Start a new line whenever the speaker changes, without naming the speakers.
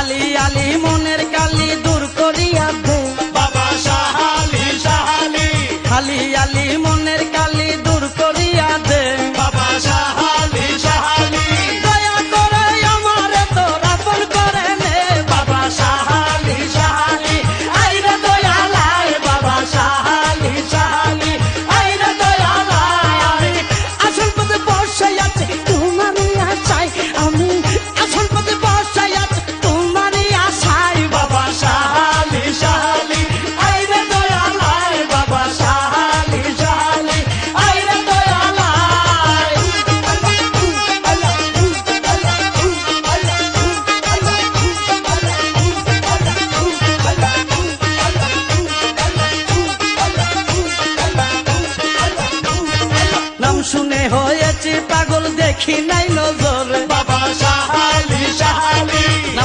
আলি আলি মনের কালি দূর করিয়া দে
বাবা শাহ আলী শাহ আলী
আলি আলি মনের কালি দূর করিয়া দে
বাবা শাহ আলী শাহ আলী
দয়া করে আমারে তোর আপন করে নে
বাবা শাহ আলী শাহ আলী আইরে দয়ালাই বাবা শাহ আলী শাহ আলী আইরে দয়ালাই
আসল পথে বসে আছে তোমারই আশায় আমি আসল পথে বসে আছে তোমারই আশায়
বাবা শাহ আলী শাহ আলী আইরে দয়ালাই বাবা শাহ আলী শাহ আলী আইরে দয়ালাই
নাম শুনে হয়েছে পাগল দেখি নাই